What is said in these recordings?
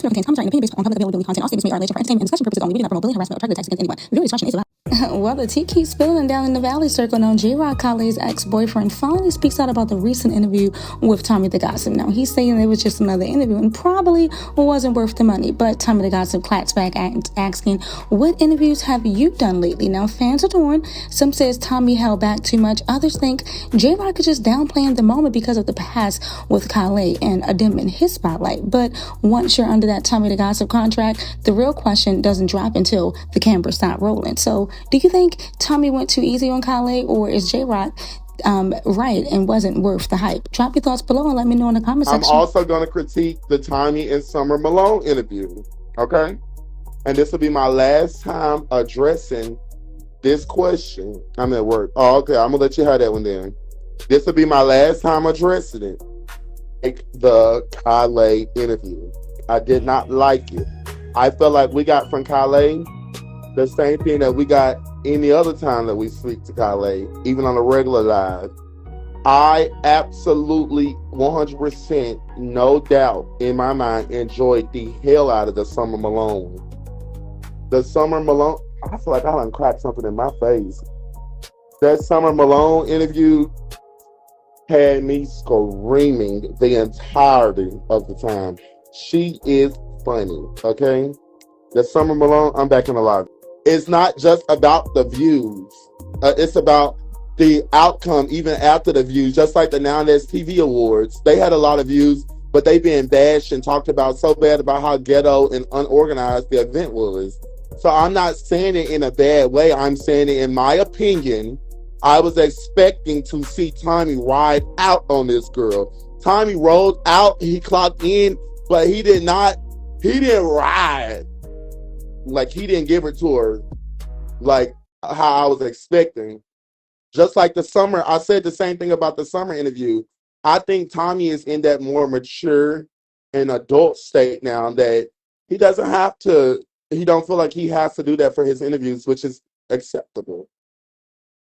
This video contains commentary and opinion based on public availability content. All statements made are alleged for entertainment and discussion purposes only. We do not promote bullying, harassment, or target attacks against anyone. Video discussion is allowed. Well, the tea keeps spilling down in the Valley Circle. Now, JRock, Kylie's ex-boyfriend, finally speaks out about the recent interview with TommyTheGossip. Now, he's saying it was just another interview and probably wasn't worth the money. But TommyTheGossip claps back asking, what interviews have you done lately? Now, fans are torn. Some says Tommy held back too much. Others think JRock is just downplaying the moment because of the past with Kylee and a dim in his spotlight. But once you're under that TommyTheGossip contract, the real question doesn't drop until the cameras stop rolling. So, do you think Tommy went too easy on Kylee, or is JRock right and wasn't worth the hype? Drop your thoughts below and let me know in the comment section. I'm also going to critique the Tommy and Summer Malone interview, okay? And this will be my last time addressing this question. I'm at work. Oh, okay. I'm going to let you have that one then. This will be my last time addressing it. Like the Kylee interview. I did not like it. I felt like we got from Kylee the same thing that we got any other time that we speak to Kylee, even on a regular live. I absolutely 100%, no doubt in my mind, enjoyed the hell out of the Summer Malone. The Summer Malone, I feel like I done cracked something in my face. That Summer Malone interview had me screaming the entirety of the time. She is funny, okay? The Summer Malone, I'm back in the lobby. It's not just about the views. It's about the outcome even after the views. Just like the Now That's TV Awards. They had a lot of views, but they been bashed and talked about so bad about how ghetto and unorganized the event was. So I'm not saying it in a bad way. I'm saying it in my opinion. I was expecting to see Tommy ride out on this girl. Tommy rolled out, he clocked in, but he didn't ride. Like, he didn't give it to her like how I was expecting. Just like the Summer, I said the same thing about the Summer interview. I think Tommy is in that more mature and adult state now that he don't feel like he has to do that for his interviews, which is acceptable.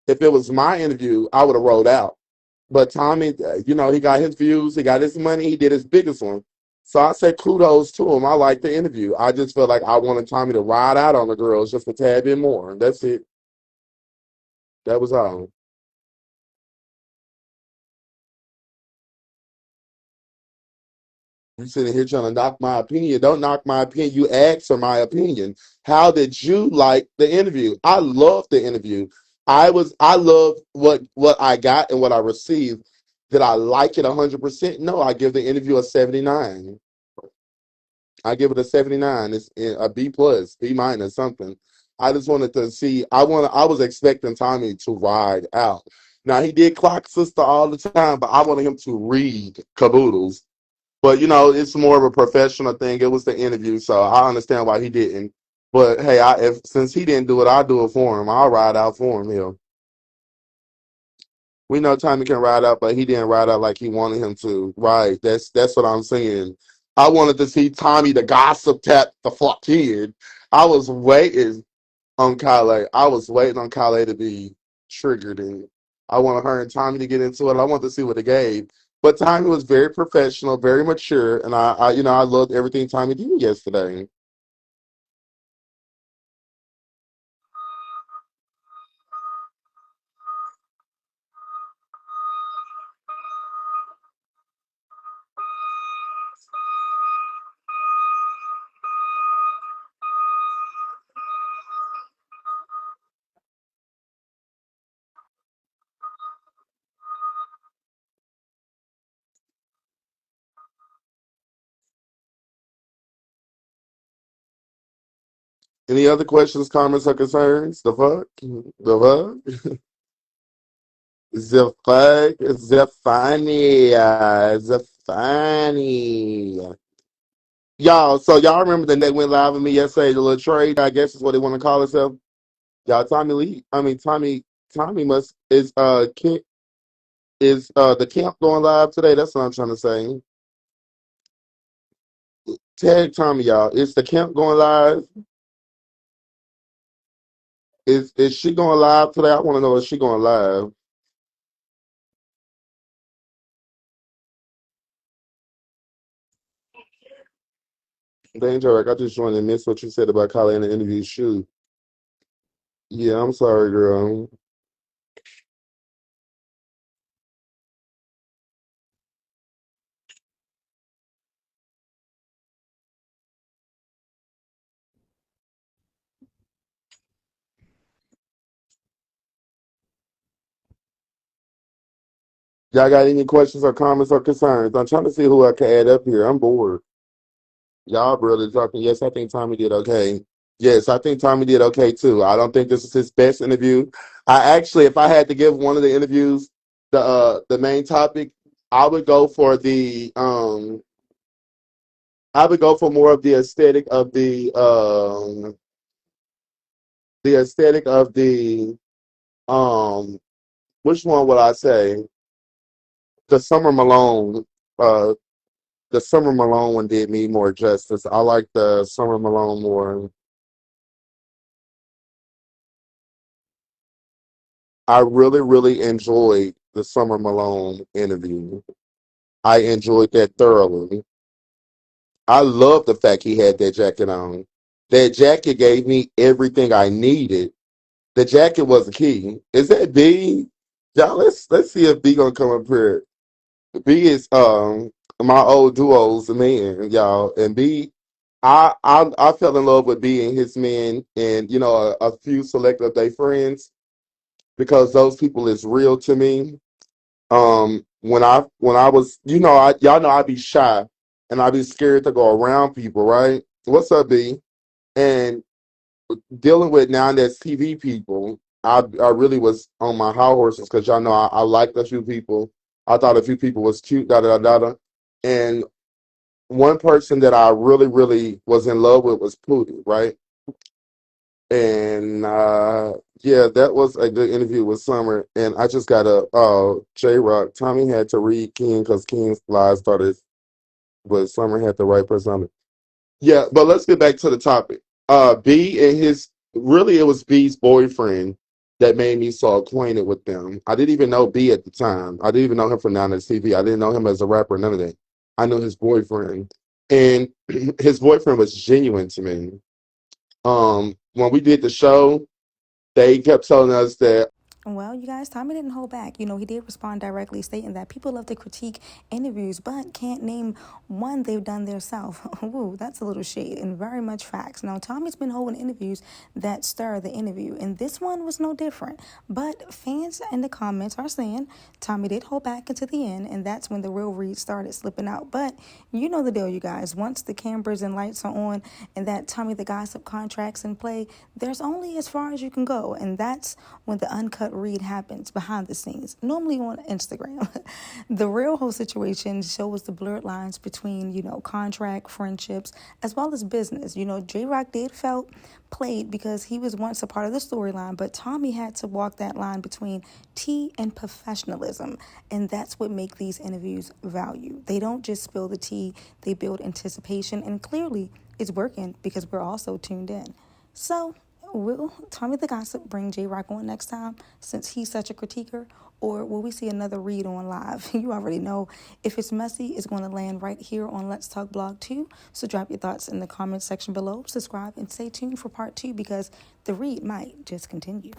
If it was my interview, I would have rolled out. But Tommy, he got his views, he got his money, he did his biggest one. So I say kudos to him. I like the interview. I just felt like I wanted Tommy to ride out on the girls just a tad bit more. That's it. That was all. You sitting here trying to knock my opinion. Don't knock my opinion. You asked for my opinion. How did you like the interview? I loved the interview. I loved what I got and what I received. Did I like it 100%? No, I give the interview a 79. I give it a 79. It's a B plus, B minus, something. I just wanted to see. I was expecting Tommy to ride out. Now he did clock sister all the time, but I wanted him to read caboodles. But it's more of a professional thing. It was the interview, so I understand why he didn't. But hey, since he didn't do it, I'll do it for him. I'll ride out for him. Here, we know Tommy can ride out, but he didn't ride out like he wanted him to. Right? That's what I'm saying. I wanted to see Tommy the gossip tap the fuck kid. I was waiting on Kylee. I was waiting on Kylee to be triggered, and I wanted her and Tommy to get into it. I wanted to see what it gave. But Tommy was very professional, very mature, and I loved everything Tommy did yesterday. Any other questions, comments, or concerns? The fuck? The fuck? The fuck? The funny? The funny? Y'all, so y'all remember the net went live with me yesterday, the little trade, I guess is what they want to call itself. Y'all, Tommy Lee, I mean Tommy must is the camp going live today? That's what I'm trying to say. Tag Tommy, y'all. Is the camp going live? Is she going live today? I want to know, is she going live? Dang, JRock, I just joined and missed what you said about Kylie in the interview. Shoot. Yeah, I'm sorry, girl. Y'all got any questions or comments or concerns? I'm trying to see who I can add up here. I'm bored. Y'all really talking. Yes, I think Tommy did okay. Yes, I think Tommy did okay too. I don't think this is his best interview. I actually, if I had to give one of the interviews the main topic, I would go for I would go for more of the aesthetic of the um which one would I say? The Summer Malone uh the Summer Malone one did me more justice. I like the Summer Malone more. I really, really enjoyed the Summer Malone interview. I enjoyed that thoroughly. I love the fact he had that jacket on. That jacket gave me everything I needed. The jacket was the key. Is that B? Y'all, let's see if B gonna come up here. B is my old duo's man, y'all, and B. I fell in love with B and his men, and a few select of their friends because those people is real to me. When I was, y'all know I'd be shy and I'd be scared to go around people, right? What's up, B? And dealing with now that's TV people, I really was on my high horses because y'all know I liked a few people. I thought a few people was cute, da da da da. And one person that I really, really was in love with was Pootie, right? And yeah, that was a good interview with Summer. And I just got a JRock. Tommy had to read King because King's lies started, but Summer had the right person on it. Yeah, but let's get back to the topic. B and his really it was B's boyfriend that made me so acquainted with them. I didn't even know B at the time. I didn't even know him from Down at TV. I didn't know him as a rapper, none of that. I knew his boyfriend. And his boyfriend was genuine to me. When we did the show, they kept telling us that Well, you guys, Tommy didn't hold back. He did respond directly, stating that people love to critique interviews, but can't name one they've done themselves. Ooh, that's a little shade and very much facts. Now, Tommy's been holding interviews that stir the interview, and this one was no different. But fans in the comments are saying Tommy did hold back until the end, and that's when the real read started slipping out. But you know the deal, you guys. Once the cameras and lights are on and that Tommy the Gossip contract's in play, there's only as far as you can go, and that's when the uncut read happens behind the scenes, normally on Instagram. The real whole situation shows the blurred lines between, contract, friendships, as well as business. JRock did felt played because he was once a part of the storyline, but Tommy had to walk that line between tea and professionalism, and that's what make these interviews value. They don't just spill the tea, they build anticipation, and clearly it's working because we're also tuned in. So, will Tommy the Gossip bring JRock on next time since he's such a critiquer? Or will we see another read on live? You already know if it's messy, it's going to land right here on Let's Talk Blog 2. So drop your thoughts in the comments section below, subscribe, and stay tuned for part 2 because the read might just continue.